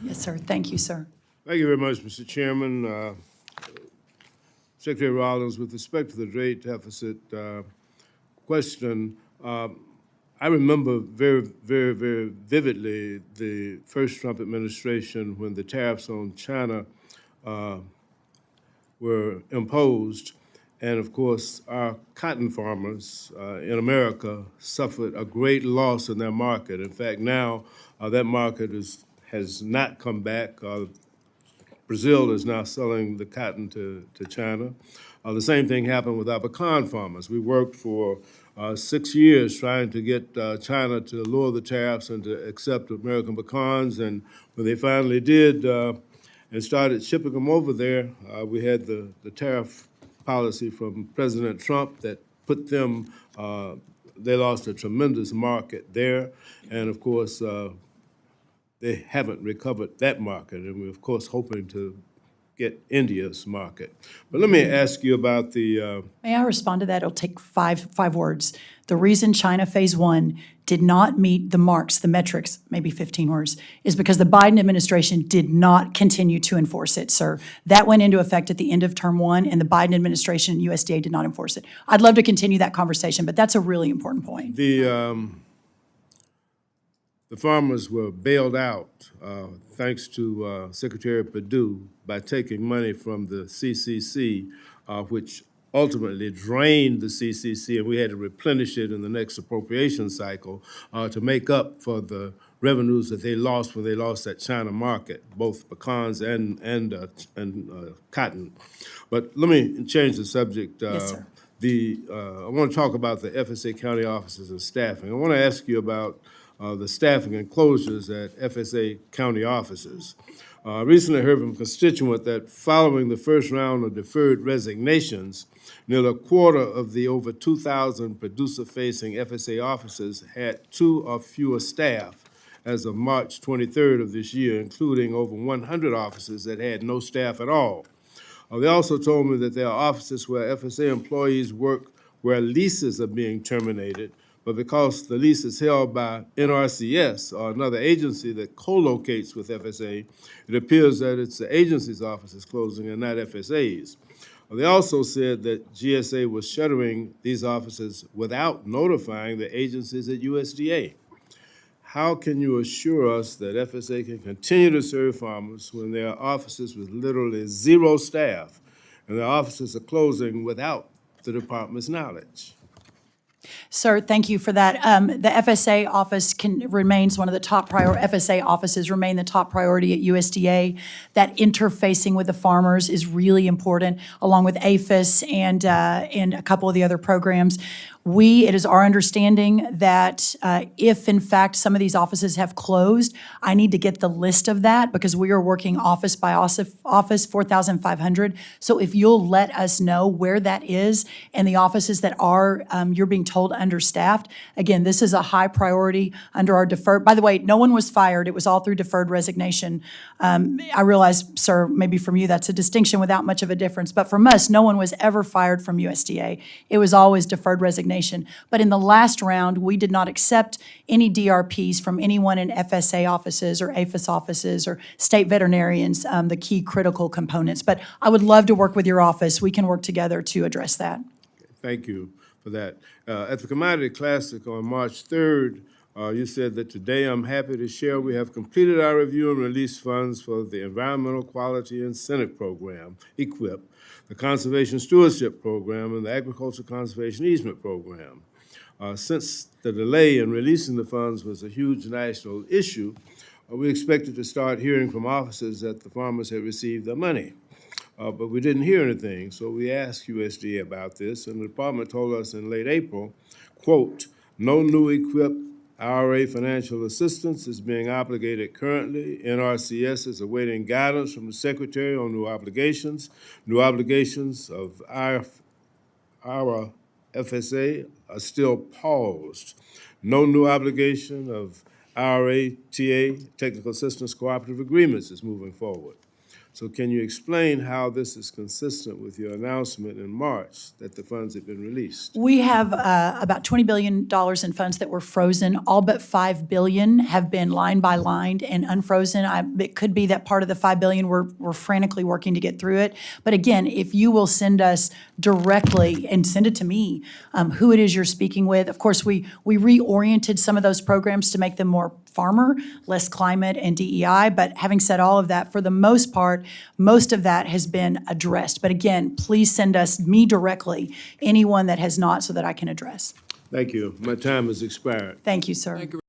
Yes, sir. Thank you, sir. Thank you very much, Mr. Chairman. Secretary Rollins, with respect to the trade deficit question, I remember very, very, very vividly the first Trump administration when the tariffs on China were imposed. And of course, our cotton farmers in America suffered a great loss in their market. In fact, now that market has not come back. Brazil is now selling the cotton to China. The same thing happened with our pecan farmers. We worked for 6 years trying to get China to lower the tariffs and to accept American pecans, and when they finally did and started shipping them over there, we had the tariff policy from President Trump that put them, they lost a tremendous market there, and of course, they haven't recovered that market, and we're of course hoping to get India's market. But let me ask you about the. May I respond to that? It'll take five words. The reason China Phase 1 did not meet the marks, the metrics, maybe 15 words, is because the Biden administration did not continue to enforce it, sir. That went into effect at the end of Term 1, and the Biden administration, USDA, did not enforce it. I'd love to continue that conversation, but that's a really important point. The farmers were bailed out thanks to Secretary Perdue by taking money from the CCC, which ultimately drained the CCC, and we had to replenish it in the next appropriation cycle to make up for the revenues that they lost when they lost that China market, both pecans and cotton. But let me change the subject. Yes, sir. I want to talk about the FSA county offices and staffing. I want to ask you about the staffing and closures at FSA county offices. I recently heard from a constituent that following the first round of deferred resignations, nearly a quarter of the over 2,000 producer-facing FSA offices had 2 or fewer staff as of March 23rd of this year, including over 100 offices that had no staff at all. They also told me that there are offices where FSA employees work where leases are being terminated, but because the lease is held by NRCS or another agency that co-locates with FSA, it appears that it's the agency's office is closing and not FSA's. They also said that GSA was shuttering these offices without notifying the agencies at USDA. How can you assure us that FSA can continue to serve farmers when there are offices with literally 0 staff and the offices are closing without the department's knowledge? Sir, thank you for that. The FSA office remains one of the top FSA offices remain the top priority at USDA. That interfacing with the farmers is really important, along with APHIS and a couple of the other programs. It is our understanding that if, in fact, some of these offices have closed, I need to get the list of that because we are working office by office, 4,500. So if you'll let us know where that is and the offices that are, you're being told understaffed, again, this is a high priority under our deferred. By the way, no one was fired. It was all through deferred resignation. I realize, sir, maybe from you that's a distinction without much of a difference, but from us, no one was ever fired from USDA. It was always deferred resignation. But in the last round, we did not accept any DRPs from anyone in FSA offices or APHIS offices or state veterinarians, the key critical components. But I would love to work with your office. We can work together to address that. Thank you for that. At the Commodity Classic on March 3rd, you said that today I'm happy to share we have completed our review and released funds for the Environmental Quality Incentive Program, EQIP, the Conservation Stewardship Program, and the Agriculture Conservation Easement Program. Since the delay in releasing the funds was a huge national issue, we expected to start hearing from offices that the farmers had received their money. But we didn't hear anything, so we asked USDA about this, and the department told us in late April, quote, no new EQIP IRA financial assistance is being obligated currently. NRCS is awaiting guidance from the Secretary on new obligations. New obligations of our FSA are still paused. No new obligation of IRA, TA, Technical Assistance Cooperative Agreements is moving forward. So can you explain how this is consistent with your announcement in March that the funds have been released? We have about $20 billion in funds that were frozen. All but $5 billion have been line by line and unfrozen. It could be that part of the $5 billion we're frantically working to get through it. But again, if you will send us directly and send it to me, who it is you're speaking with. Of course, we reoriented some of those programs to make them more farmer, less climate and DEI. But having said all of that, for the most part, most of that has been addressed. But again, please send me directly, anyone that has not, so that I can address. Thank you. My time has expired. Thank you, sir.